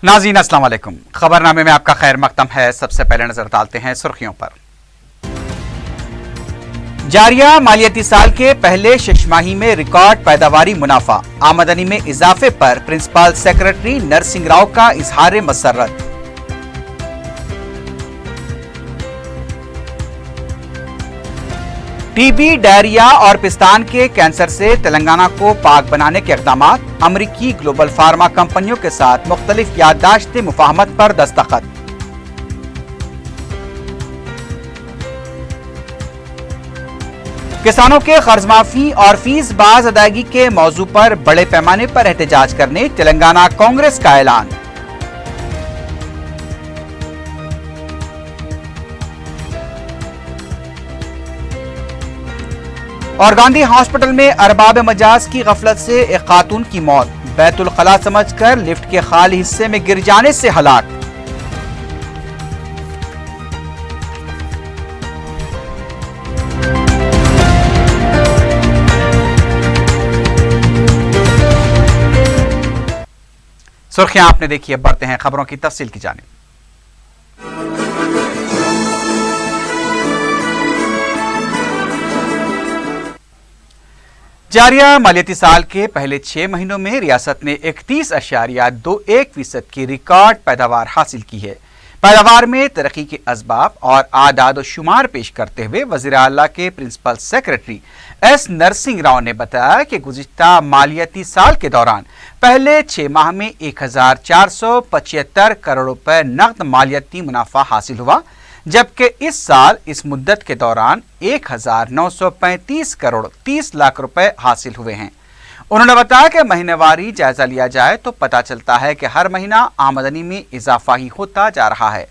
नाज़रीन अस्सलाम वालेकुम। खबरनामे में आपका खैर मकदम है। सबसे पहले नजर डालते हैं सुर्खियों पर। जारिया मालियाती साल के पहले छमाही में रिकॉर्ड पैदावारी मुनाफा, आमदनी में इजाफे पर प्रिंसिपल सेक्रेटरी नरसिंह राव का इजहार मसर्रत। टीबी, डायरिया और पिस्तान के कैंसर से तेलंगाना को पाक बनाने के इक़दामात, अमरीकी ग्लोबल फार्मा कंपनियों के साथ मुख्तलिफ याददाश्त मुफाहमत पर दस्तखत। किसानों के कर्ज माफी और फीस बाज अदायगी के मौजू पर बड़े पैमाने पर एहतजाज करने तेलंगाना कांग्रेस का ऐलान। और गांधी हॉस्पिटल में अरबाब मजाज की गफलत से एक खातून की मौत, बैतुल खला समझकर लिफ्ट के खाली हिस्से में गिर जाने से हलाक। सुर्खियां आपने देखी, अब बढ़ते हैं खबरों की तफसील की जानिब। जारिया मालियाती साल के पहले 6 महीनों में रियासत ने 31.21% की रिकॉर्ड पैदावार हासिल की है। पैदावार में तरक्की के असबाब और आदाद शुमार पेश करते हुए वज़ीर आला के principal secretary S Narasimha Rao ने बताया कि गुज़िश्ता मालियाती साल के दौरान पहले 6 माह में 1475 करोड़ रुपए नकद मालियाती मुनाफा हासिल हुआ, जबकि इस साल इस मुद्दत के दौरान 1935 करोड़ 30 लाख रुपए हासिल हुए हैं। उन्होंने बताया कि महीनेवारी जायजा लिया जाए तो पता चलता है कि हर महीना आमदनी में इजाफा ही होता जा रहा है।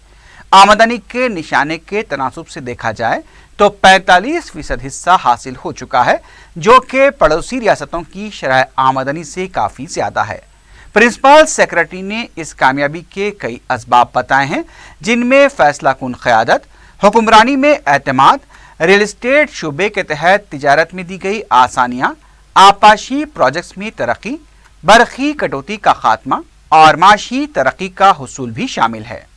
आमदनी के निशाने के तनासुब से देखा जाए तो 45% हिस्सा हासिल हो चुका है, जो कि पड़ोसी रियासतों की शरह आमदनी से काफ़ी ज़्यादा है। प्रिंसिपल सेक्रेटरी ने इस कामयाबी के कई असबाब बताए हैं, जिनमें फैसला कुन क़यादत, हुक्मरानी में एतमाद, रियल एस्टेट शुबे के तहत तिजारत में दी गई आसानियाँ, आपाशी प्रोजेक्ट्स में तरक्की, बरखी कटौती का खात्मा और माशी तरक्की का हुसूल भी शामिल है।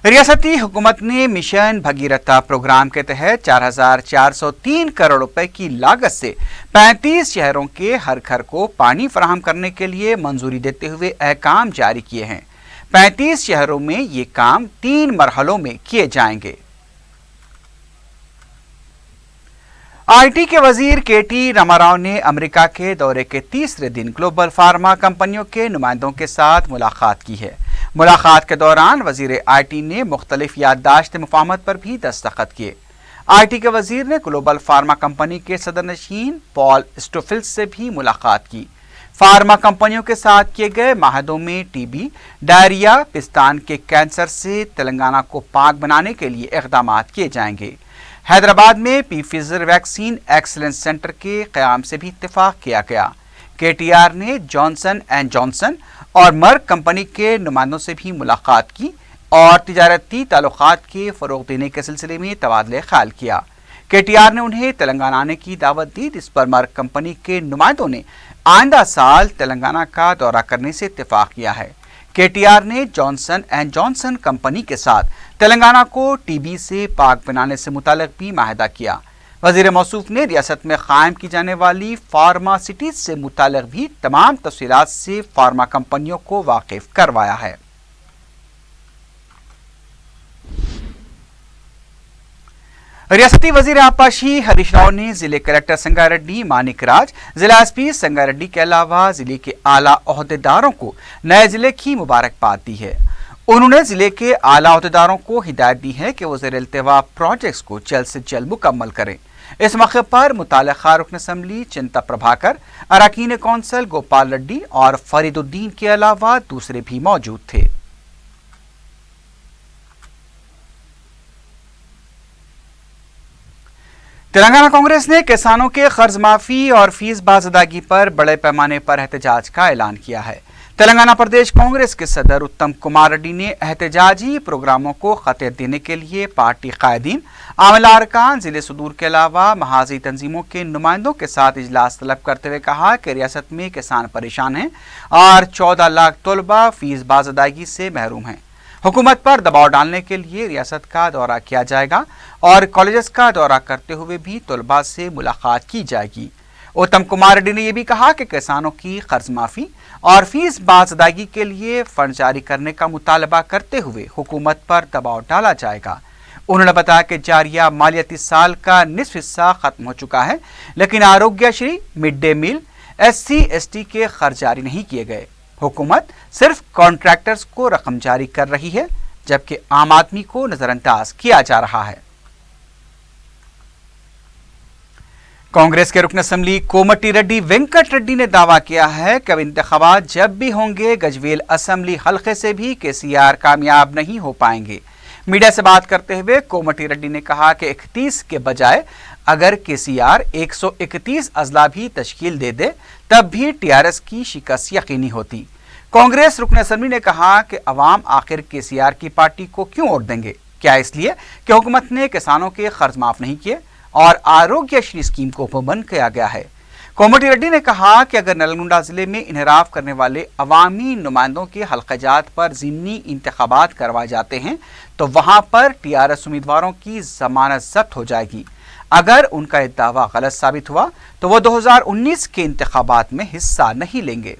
रियासती हुकूमत ने मिशन भगीरथा प्रोग्राम के तहत 4403 करोड़ रुपए की लागत से 35 शहरों के हर घर को पानी फराहम करने के लिए मंजूरी देते हुए अहकाम जारी किए हैं। 35 शहरों में ये काम 3 मरहलों में किए जाएंगे। आईटी के वजीर केटी रामाराव ने अमेरिका के दौरे के तीसरे दिन ग्लोबल फार्मा कंपनियों के नुमाइंदों के साथ मुलाकात की है। मुलाकात के दौरान वजीर आईटी ने मुख्तलिफ याददाश्त मुफाहमत पर भी दस्तखत किए। आईटी के वजीर ने ग्लोबल फार्मा कंपनी के सदरनशीन पॉल स्टोफिल्स से भी मुलाकात की। फार्मा कंपनियों के साथ किए गए माहदों में टीबी, डायरिया, पिस्तान के कैंसर से तेलंगाना को पाक बनाने के लिए इक़दाम किए जाएंगे। हैदराबाद में पीफिजर वैक्सीन एक्सीलेंस सेंटर के क़याम से भी इत्तेफाक किया गया। केटीआर ने जॉनसन एंड जॉनसन और मर्क कंपनी के नुमाइंदों से भी मुलाकात की और तिजारती ताल्लुकात के फ़रोग़ देने के सिलसिले में तबादले ख्याल किया। केटीआर ने उन्हें तेलंगाना आने की दावत दी, जिस पर मर्क कंपनी के नुमाइंदों ने आइंदा साल तेलंगाना का दौरा करने से इत्तेफाक किया है। केटीआर ने जॉनसन एंड जॉनसन कंपनी के साथ तेलंगाना को टीबी से पाक बनाने से मुताल्लिक़ भी माहिदा किया। वज़ीर मौसूफ ने रियासत में कायम की जाने वाली फार्मा सिटीज से मुताल्लिक़ भी तमाम तफसीलात से फार्मा कंपनियों को वाकिफ करवाया है। रियासती वजीर आपाशी हरीश राव ने जिले कलेक्टर संगारेड्डी मानिक राज, जिला एसपी संगारेड्डी के अलावा जिले के आला ओहदेदारों को नए जिले की मुबारकबाद दी है। उन्होंने जिले के आला ओहदेदारों को हिदायत दी है कि वो ज़ेर इल्तिवा प्रोजेक्ट्स को जल्द से जल्द मुकम्मल करें। इस मौके पर मुताल्लिक़ा रुकन असम्बली चिंता प्रभाकर, अरकान कौंसल गोपाल रेड्डी और फरीदुद्दीन के अलावा दूसरे भी मौजूद थे। तेलंगाना कांग्रेस ने किसानों के कर्ज माफी और फीस बाज अदायगी पर बड़े पैमाने पर एहतजाज का ऐलान किया है। तेलंगाना प्रदेश कांग्रेस के सदर उत्तम कुमार रेड्डी ने एहतजाजी प्रोग्रामों को खतीयत देने के लिए पार्टी कायदीन, आमला अरकान, जिले सुदूर के अलावा महाजी तंजीमों के नुमाइंदों के साथ इजलास तलब करते हुए कहा कि रियासत में किसान परेशान हैं और 14 लाख तलबा फीस बाज अदायगी से महरूम हैं। हुकूमत पर दबाव डालने के लिए रियासत का दौरा किया जाएगा और कॉलेजेस का दौरा करते हुए भी तलबा से मुलाकात की जाएगी। उत्तम कुमार रेड्डी ने यह भी कहा कि किसानों की कर्ज माफी और फीस बाज अदायगी के लिए फंड जारी करने का मुतालबा करते हुए हुकूमत पर दबाव डाला जाएगा। उन्होंने बताया कि जारिया मालियाती साल का निस्फ हिस्सा खत्म हो चुका है, लेकिन Aarogyasri, mid day meal, SC/ST के खर्च जारी नहीं किए गए। हुकूमत सिर्फ कॉन्ट्रैक्टर्स को रकम जारी कर रही है, जबकि आम आदमी को नजरअंदाज किया जा रहा है। कांग्रेस के रुकन असम्बली कोमटी रेड्डी वेंकट रेड्डी ने दावा किया है कि अब इंतखाबात जब भी होंगे गजवेल असम्बली हल्के से भी KCR कामयाब नहीं हो पाएंगे। मीडिया से बात करते हुए कोमटी रेड्डी ने कहा कि 31 के बजाय अगर KCR 131 अजला भी तश्कील दे दे तब भी TRS की शिकस्त यकीनी होती। कांग्रेस रुकन असम्बली ने कहा कि अवाम आखिर KCR की पार्टी को क्यों वोट देंगे? क्या इसलिए कि हुकूमत ने किसानों के कर्ज माफ नहीं किए और आरोग्यश्री स्कीम को बंद किया गया है। कोमटी रेड्डी ने कहा कि अगर नलगुंडा जिले में इनहराफ करने वाले अवामी नुमाइंदों के हल्काजात पर ज़िमनी इंतखाबात करवाए जाते हैं तो वहां पर TRS उम्मीदवारों की जमानत जब्त हो जाएगी। अगर उनका यह दावा गलत साबित हुआ तो वो 2019 के इंतखाबात में हिस्सा नहीं लेंगे।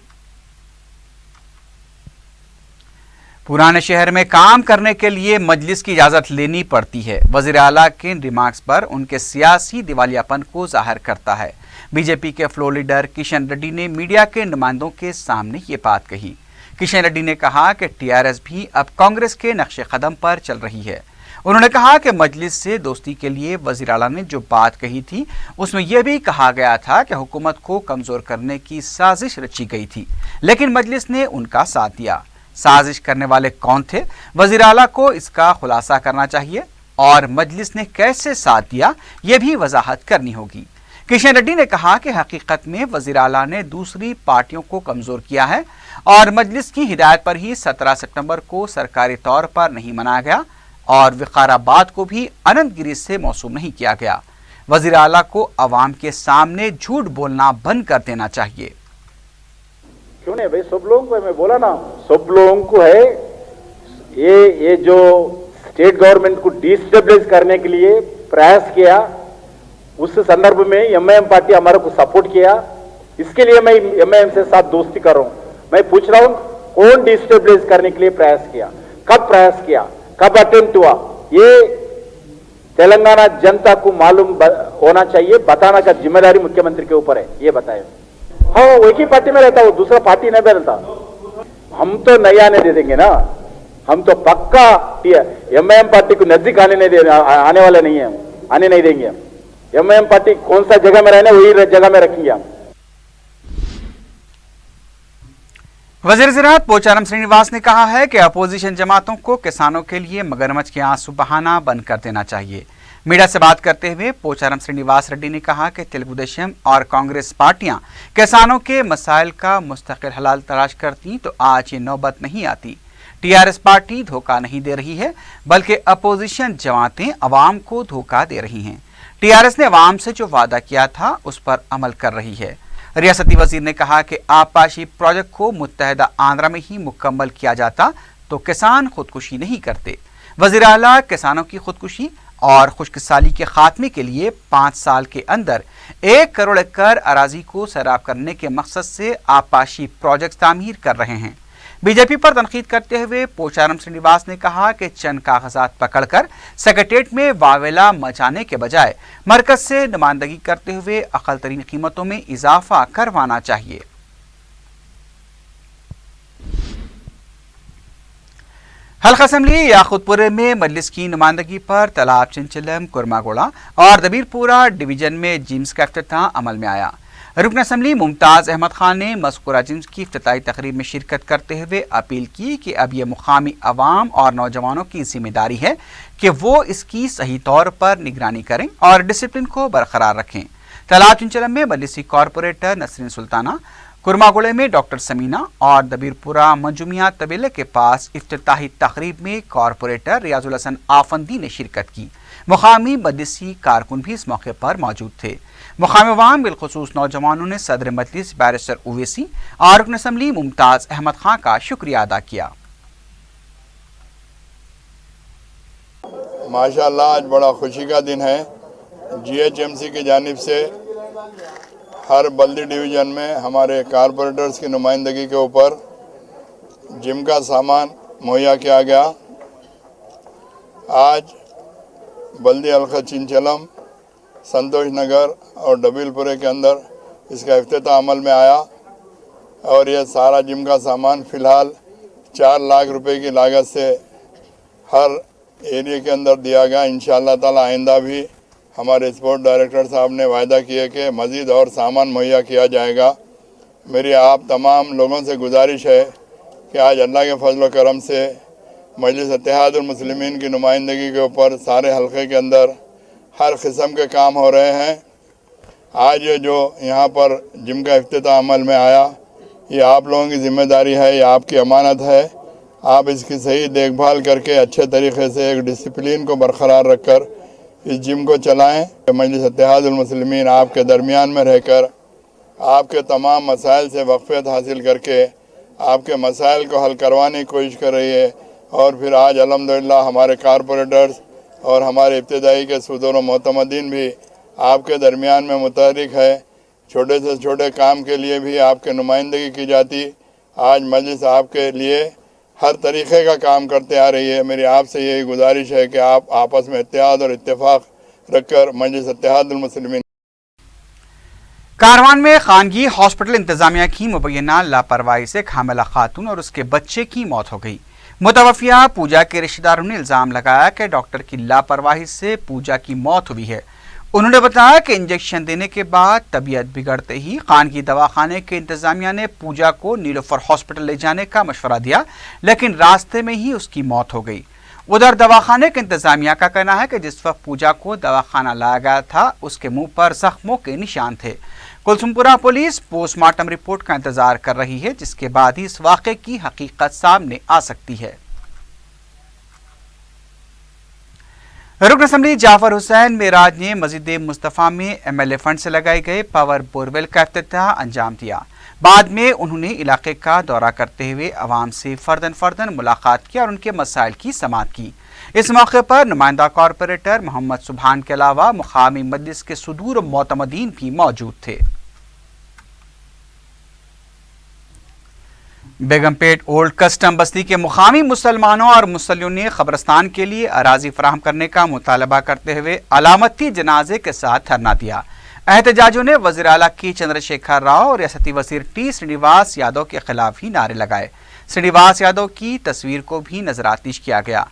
पुराने शहर में काम करने के लिए मजलिस की इजाजत लेनी पड़ती है। वजीर आला के रिमार्क्स पर उनके सियासी दिवालियापन को जाहिर करता है। बीजेपी के फ्लोर लीडर किशन रेड्डी ने मीडिया के नुमाइंदों के सामने ये बात कही। किशन रेड्डी ने कहा कि TRS भी अब कांग्रेस के नक्शे कदम पर चल रही है। उन्होंने कहा कि मजलिस से दोस्ती के लिए वजीर आला ने जो बात कही थी उसमें यह भी कहा गया था कि हुकूमत को कमजोर करने की साजिश रची गई थी, लेकिन मजलिस ने उनका साथ दिया। साजिश करने वाले कौन थे? वजीर आला को इसका खुलासा करना चाहिए और मजलिस ने कैसे साथ दिया यह भी वजाहत करनी होगी। किशन रेड्डी ने कहा कि हकीकत में वजीर आला ने दूसरी पार्टियों को कमजोर किया है और मजलिस की हिदायत पर ही 17 सितंबर को सरकारी तौर पर नहीं मनाया गया और विकाराबाद को भी अनंतगिरी से मौसूम नहीं किया गया। वजीर आला को अवाम के सामने झूठ बोलना बंद कर देना चाहिए। क्यों नहीं भाई, सब लोगों को मैं बोला ना, सब लोगों को है ये जो स्टेट गवर्नमेंट को डिस्टेबलाइज करने के लिए प्रयास किया, उस संदर्भ में MIM पार्टी हमारे को सपोर्ट किया। इसके लिए मैं MIM से साथ दोस्ती कर रहा हूं। मैं पूछ रहा हूं कौन डिस्टेबलाइज करने के लिए प्रयास किया, कब प्रयास किया, कब अटेम्प्ट हुआ, ये तेलंगाना जनता को मालूम होना चाहिए। बताना का जिम्मेदारी मुख्यमंत्री के ऊपर है, ये बताए। हाँ, एक ही पार्टी में रहता हूं, दूसरा पार्टी नहीं बदलता। हम तो नहीं आने दे देंगे ना, हम तो पक्का MIM पार्टी को नजदीक आने वाले नहीं है, आने नहीं देंगे। MIM पार्टी कौन सा जगह में रहने वही जगह में रखेंगे हम। वजीर ज़राअत पोचारम श्रीनिवास ने कहा है कि अपोजिशन जमातों को किसानों के लिए मगरमच्छ के आंसू बहाना बंद कर देना चाहिए। मीडिया से बात करते हुए पोचारम श्रीनिवास रेड्डी ने कहा कि तेलुगु देशम और कांग्रेस पार्टियां किसानों के मसाइल का मुस्तकिल हल तलाश करती तो आज ये नौबत नहीं आती। TRS पार्टी धोखा नहीं दे रही है, बल्कि अपोजिशन जमातें अवाम को धोखा दे रही हैं। TRS ने अवाम से जो वादा किया था उस पर अमल कर रही है। रियासती वजीर ने कहा कि आपाशी प्रोजेक्ट को मुत्तहदा आंध्रा में ही मुकम्मल किया जाता तो किसान खुदकुशी नहीं करते। वजीर आला किसानों की खुदकुशी और खुशकिसाली के खात्मे के लिए 5 साल के अंदर 1 करोड़ एकड़ अराजी को सैराब करने के मकसद से आपाशी प्रोजेक्ट तामीर कर रहे हैं। बीजेपी पर तनकीद करते हुए पोचारम श्रीनिवास ने कहा कि चंद कागजात पकड़कर सेक्रेटेरिएट में वावेला मचाने के बजाय मरकज से नुमाइंदगी करते हुए अकल तरीन कीमतों में इजाफा करवाना चाहिए। हल्का असम्बली याकुतपुरे में मजलिस की नुमाइंदगी पर तालाब चिंचलम, कुरमागोड़ा और दबीरपुरा डिवीजन में जिम्स का इफ्तिताह अमल में आया। रुकन असम्बली मुमताज़ अहमद खान ने मज़कूरा जिम्स की इफ्तिताई तकरीब में शिरकत करते हुए अपील की कि अब यह मुकामी अवाम और नौजवानों की जिम्मेदारी है कि वो इसकी सही तौर पर निगरानी करें और डिसिप्लिन को बरकरार रखें। तालाब चिंचलम में मजलिसी कॉरपोरेटर नसरीन सुल्ताना, कुरमागुड़े में डॉक्टर समीना और दबीरपुरा मंजुमिया तबेले के पास इफ्तिताही तकरीब में कॉरपोरेटर रियाजुल हसन आफंदी ने शिरकत की। मुकामी मदरसी कारकुन भी इस मौके पर मौजूद थे। मुकामी अवाम बिलखुसूस नौजवानों ने सदर मजलिस बैरिस्टर उवैसी और रुकन असम्बली मुमताज अहमद खां का शुक्रिया अदा किया। माशाअल्लाह आज बड़ा खुशी का दिन है। GHMC की जानिब से हर बल्दी डिवीज़न में हमारे कारपोरेटर्स की नुमाइंदगी के ऊपर जिम का सामान मुहैया किया गया। आज बल्दी अलखा चिंचलम, संतोष नगर और डबीलपुरे के अंदर इसका इफ्तिताह अमल में आया और यह सारा जिम का सामान फ़िलहाल 4 लाख रुपए की लागत से हर एरिया के अंदर दिया गया। इंशाअल्लाह ताला आइंदा भी हमारे स्पोर्ट डायरेक्टर साहब ने वायदा किया कि मज़ीद और सामान मुहैया किया जाएगा। मेरी आप तमाम लोगों से गुजारिश है कि आज अल्लाह के फजल व करम से मजलिस इत्तेहादुल मुस्लिमीन की नुमाइंदगी के ऊपर सारे हलके के अंदर हर किस्म के काम हो रहे हैं। आज ये जो यहाँ पर जिम का इफ्तिताह अमल में आया, ये आप लोगों की ज़िम्मेदारी है, ये आपकी अमानत है। आप इसकी सही देखभाल करके अच्छे तरीके से एक डिसिप्लिन को बरकरार रखकर इस जिम को चलाएं। मजलिस इत्तेहादुल मुस्लिमीन आपके दरमियान में रहकर आपके तमाम मसाइल से वक़फ़ियत हासिल करके आपके मसाइल को हल करवाने की कोशिश कर रही है। और फिर आज अल्हम्दुलिल्लाह हमारे कारपोरेटर्स और हमारे इब्तिदाई के सदर व मोतमदीन भी आपके दरमियान में मुतहरिक है। छोटे से छोटे काम के लिए भी आपके नुमाइंदगी की जाती। आज मजलिस आपके लिए हर तरीक़े का काम करते आ रही है। मेरी आपसे यही गुजारिश है कि आप आपस में इत्तेहाद और इत्तेफाक रखकर मजलिस इत्तेहादुल मुस्लिमीन। कारवान में खानगी हॉस्पिटल इंतजामिया की मुबैना लापरवाही से हामिला खातून और उसके बच्चे की मौत हो गई। मुतवफ़िया पूजा के रिश्तेदारों ने इल्ज़ाम लगाया कि डॉक्टर की लापरवाही से पूजा की मौत हुई है। उन्होंने बताया कि इंजेक्शन देने के बाद तबीयत बिगड़ते ही खानगी दवाखाने के इंतजामिया ने पूजा को नीलोफर हॉस्पिटल ले जाने का मशवरा दिया, लेकिन रास्ते में ही उसकी मौत हो गई। उधर दवाखाने के इंतजामिया का कहना है कि जिस वक्त पूजा को दवाखाना लाया गया था उसके मुंह पर जख्मों के निशान थे। कुलसुमपुरा पुलिस पोस्टमार्टम रिपोर्ट का इंतजार कर रही है, जिसके बाद ही इस वाक़े की हकीकत सामने आ सकती है। रुकन असम्बली जाफर हुसैन मेराज ने मस्जिद मुस्तफ़ा में MLA फंड से लगाए गए पावर बोरवेल का इफ्तिताह अंजाम दिया। बाद में उन्होंने इलाके का दौरा करते हुए अवाम से फर्दन मुलाकात की और उनके मसाइल की समाअत की। इस मौके पर नुमाइंदा कॉरपोरेटर मोहम्मद सुबहान के अलावा मुकामी मजलिस के सुदूर मोतमदीन भी मौजूद थे। बेगमपेट ओल्ड कस्टम बस्ती के मुकामी मुसलमानों और मुसल्लियों ने कब्रिस्तान के लिए अराजी फराहम करने का मुतालबा करते हुए अलामती जनाजे के साथ धरना दिया। एहतजाजों ने वज़ीर आला के चंद्रशेखर राव और रियासती वज़ीर T श्रीनिवास यादव के खिलाफ ही नारे लगाए। श्रीनिवास यादव की तस्वीर को भी नजरातीश किया गया।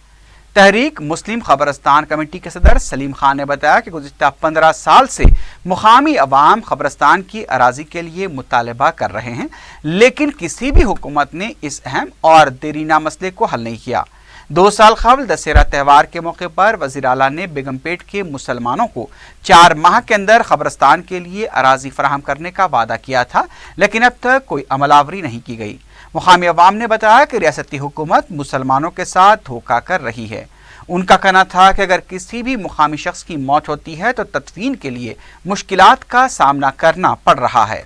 तहरीक मुस्लिम कब्रिस्तान कमेटी के सदर सलीम खान ने बताया कि गुज़िश्ता 15 साल से मुकामी अवाम कब्रिस्तान की अराजी के लिए मुतालबा कर रहे हैं, लेकिन किसी भी हुकूमत ने इस अहम और देरीना मसले को हल नहीं किया। 2 साल कबल दशहरा त्यौहार के मौके पर वज़ीर आला ने बेगमपेट के मुसलमानों को 4 माह के अंदर कब्रिस्तान के लिए अराजी फराहम करने का वादा किया था, लेकिन अब तक कोई अमलावरी नहीं की गई। मुकामी अवाम ने बताया कि रियासती हुकूमत मुसलमानों के साथ धोखा कर रही है। उनका कहना था कि अगर किसी भी मुकामी शख्स की मौत होती है तो तदफीन के लिए मुश्किलात का सामना करना पड़ रहा है।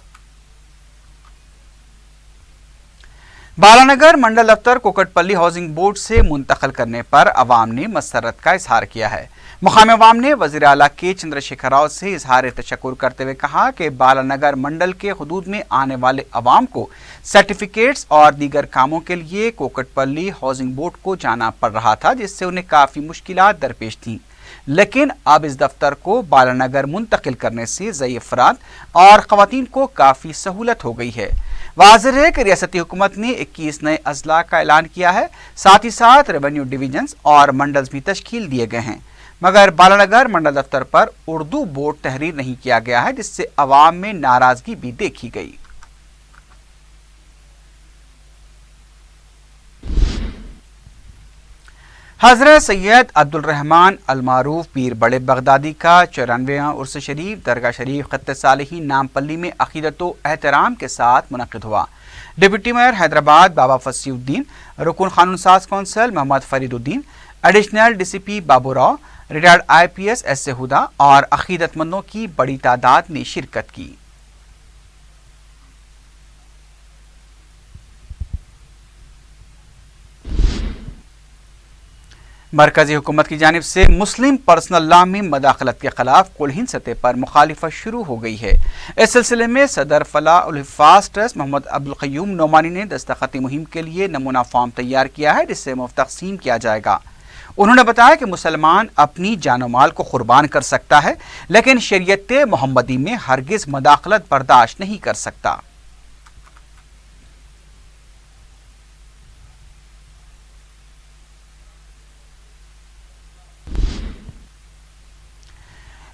बालानगर मंडल दफ्तर कोकटपल्ली हाउसिंग बोर्ड से मुंतकिल करने पर अवाम ने मसरत का इजहार किया है। मुकामी अवाम ने वज़ीर आला के चंद्रशेखर राव से इजहार तशक्कुर करते हुए कहा कि बालानगर मंडल के हुदूद में आने वाले अवाम को सर्टिफिकेट्स और दीगर कामों के लिए कोकटपल्ली हाउसिंग बोर्ड को जाना पड़ रहा था, जिससे उन्हें काफ़ी मुश्किलात दरपेश थीं। लेकिन अब इस दफ्तर को बालानगर मुंतकिल करने से ज़ईफ़ अफराद और ख़वातीन को काफ़ी सहूलत हो गई है। वाज़ेह है कि रियासती हुकूमत ने 21 नए अजला का ऐलान किया है। साथ ही साथ रेवेन्यू डिवीजन्स और मंडल्स भी तश्कील दिए गए हैं, मगर बालानगर मंडल दफ्तर पर उर्दू बोर्ड तहरीर नहीं किया गया है, जिससे अवाम में नाराजगी भी देखी गई। حضرت سید عبدالرحمن المعروف پیر بڑے بغدادی کا 94واں عرس شریف درگاہ شریف خط صالحین نامپلی میں عقیدت و احترام کے ساتھ منعقد ہوا۔ ڈپٹی میئر حیدرآباد بابا فصیح الدین، رکن قانون ساز کونسل محمد فرید الدین، ایڈیشنل ڈی سی پی بابو راؤ، ریٹائرڈ IPS ایس ہدا اور عقیدت مندوں کی بڑی تعداد نے شرکت کی۔ مرکزی حکومت کی جانب سے مسلم پرسنل لا میں مداخلت کے خلاف کل ہند سطح پر مخالفت شروع ہو گئی ہے۔ اس سلسلے میں صدر فلاح الحفاظ ٹرسٹ محمد عبدالقیوم نعمانی نے دستخطی مہم کے لیے نمونہ فارم تیار کیا ہے، جسے مفت تقسیم کیا جائے گا۔ انہوں نے بتایا کہ مسلمان اپنی جان و مال کو قربان کر سکتا ہے، لیکن شریعت محمدی میں ہرگز مداخلت برداشت نہیں کر سکتا۔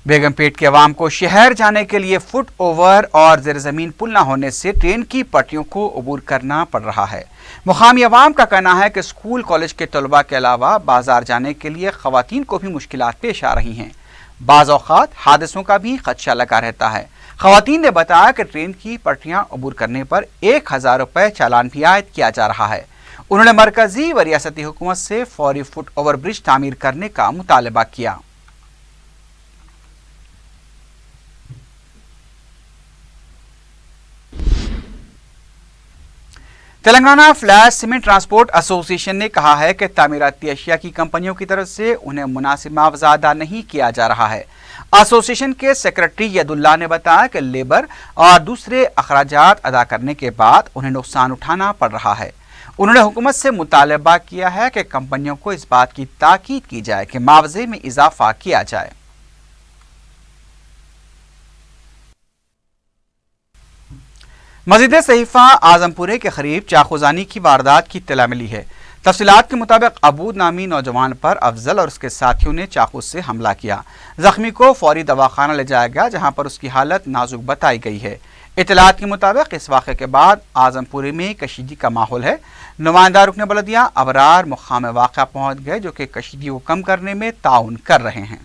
بیگم پیٹ کے عوام کو شہر جانے کے لیے فٹ اوور اور زیر زمین پل نہ ہونے سے ٹرین کی پٹریوں کو عبور کرنا پڑ رہا ہے۔ مقامی عوام کا کہنا ہے کہ اسکول کالج کے طلباء کے علاوہ بازار جانے کے لیے خواتین کو بھی مشکلات پیش آ رہی ہیں۔ بعض اوقات حادثوں کا بھی خدشہ لگا رہتا ہے۔ خواتین نے بتایا کہ ٹرین کی پٹریاں عبور کرنے پر 1000 روپے چالان بھی عائد کیا جا رہا ہے۔ انہوں نے مرکزی و ریاستی حکومت سے فوری فٹ اوور برج تعمیر کرنے کا مطالبہ کیا۔ تلنگانہ فلیش سیمنٹ ٹرانسپورٹ ایسوسی ایشن نے کہا ہے کہ تعمیراتی اشیاء کی کمپنیوں کی طرف سے انہیں مناسب معاوضہ ادا نہیں کیا جا رہا ہے۔ ایسوسی ایشن کے سیکرٹری ید اللہ نے بتایا کہ لیبر اور دوسرے اخراجات ادا کرنے کے بعد انہیں نقصان اٹھانا پڑ رہا ہے۔ انہوں نے حکومت سے مطالبہ کیا ہے کہ کمپنیوں کو اس بات کی تاکید کی جائے کہ معاوضے میں اضافہ کیا جائے۔ مزید صحیفہ اعظم پورے کے قریب چاقوزانی کی واردات کی اطلاع ملی ہے۔ تفصیلات کے مطابق عبود نامی نوجوان پر افضل اور اس کے ساتھیوں نے چاقو سے حملہ کیا۔ زخمی کو فوری دواخانہ لے جایا گیا، جہاں پر اس کی حالت نازک بتائی گئی ہے۔ اطلاعات کے مطابق اس واقعے کے بعد اعظم پورے میں کشیدگی کا ماحول ہے۔ نمائندہ رکن بلدیہ ابرار مقام واقعہ پہنچ گئے، جو کہ کشیدگی کو کم کرنے میں تعاون کر رہے ہیں۔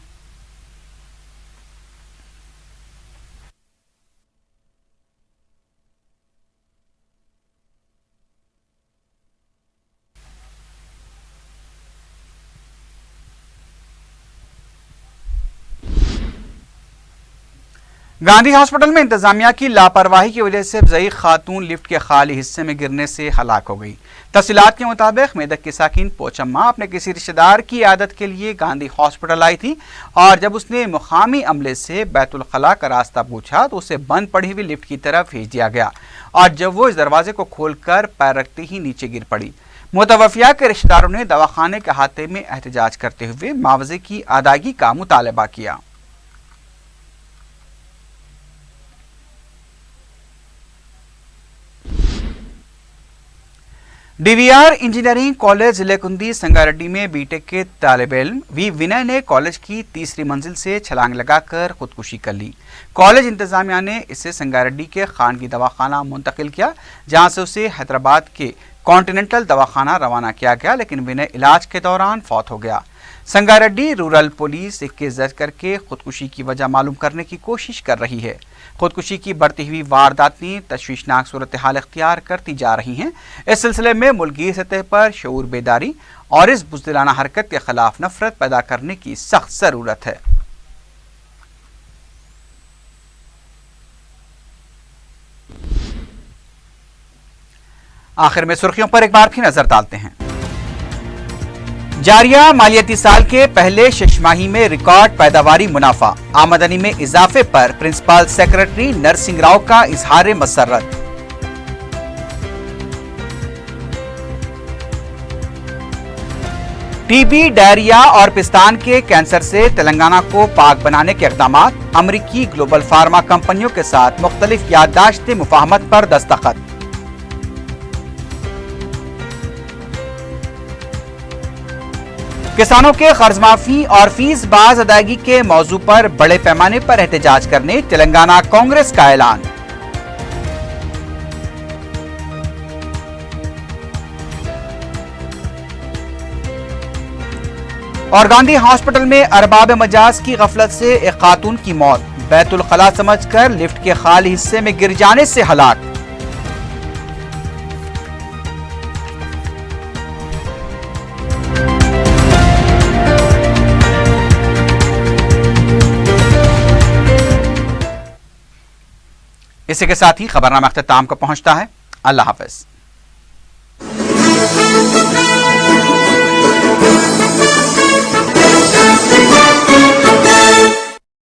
گاندھی ہاسپٹل میں انتظامیہ کی لاپرواہی کی وجہ سے ضعیف خاتون لفٹ کے خالی حصے میں گرنے سے ہلاک ہو گئی۔ تفصیلات کے مطابق میدک کی ساکن پوچماں اپنے کسی رشتہ دار کی عیادت کے لیے گاندھی ہاسپٹل آئی تھی، اور جب اس نے مقامی عملے سے بیت الخلاء کا راستہ پوچھا تو اسے بند پڑی ہوئی لفٹ کی طرف بھیج دیا گیا، اور جب وہ اس دروازے کو کھول کر پیر رکھتے ہی نیچے گر پڑی۔ متوفیہ کے رشتہ داروں نے دواخانے کے احاطے میں احتجاج کرتے ہوئے معاوضے کی ادائیگی کا مطالبہ کیا۔ DVR انجینئرنگ کالج ضلع کندی سنگاریڈی میں بی ٹیک کے طالب علم وی ونے نے کالج کی تیسری منزل سے چھلانگ لگا کر خودکشی کر لی۔ کالج انتظامیہ نے اسے سنگاریڈی کے خانگی دواخانہ منتقل کیا، جہاں سے اسے حیدرآباد کے کانٹیننٹل دواخانہ روانہ کیا گیا، لیکن ونے علاج کے دوران فوت ہو گیا۔ سنگاریڈی رورل پولیس ایک کیس درج کر کے خودکشی کی وجہ معلوم کرنے کی کوشش کر رہی ہے۔ خودکشی کی بڑھتی ہوئی وارداتیں تشویشناک صورتحال اختیار کرتی جا رہی ہیں۔ اس سلسلے میں ملکی سطح پر شعور بیداری اور اس بزدلانہ حرکت کے خلاف نفرت پیدا کرنے کی سخت ضرورت ہے۔ آخر میں سرخیوں پر ایک بار پھر نظر ڈالتے ہیں۔ جاریہ مالیاتی سال کے پہلے 6 ماہی میں ریکارڈ پیداواری منافع، آمدنی میں اضافے پر پرنسپل سیکرٹری نرسنگ راؤ کا اظہار مسرت۔ ٹی بی، ڈائریا اور پستان کے کینسر سے تلنگانہ کو پاک بنانے کے اقدامات، امریکی گلوبل فارما کمپنیوں کے ساتھ مختلف یادداشت مفاہمت پر دستخط۔ کسانوں کے قرض معافی اور فیس باز ادائیگی کے موضوع پر بڑے پیمانے پر احتجاج کرنے تلنگانہ کانگریس کا اعلان۔ اور گاندھی ہاسپٹل میں ارباب مجاز کی غفلت سے ایک خاتون کی موت، بیت الخلاء سمجھ کر لفٹ کے خالی حصے میں گر جانے سے ہلاک۔ اسی کے ساتھ ہی خبرنامہ اختتام کو پہنچتا ہے۔ اللہ حافظ۔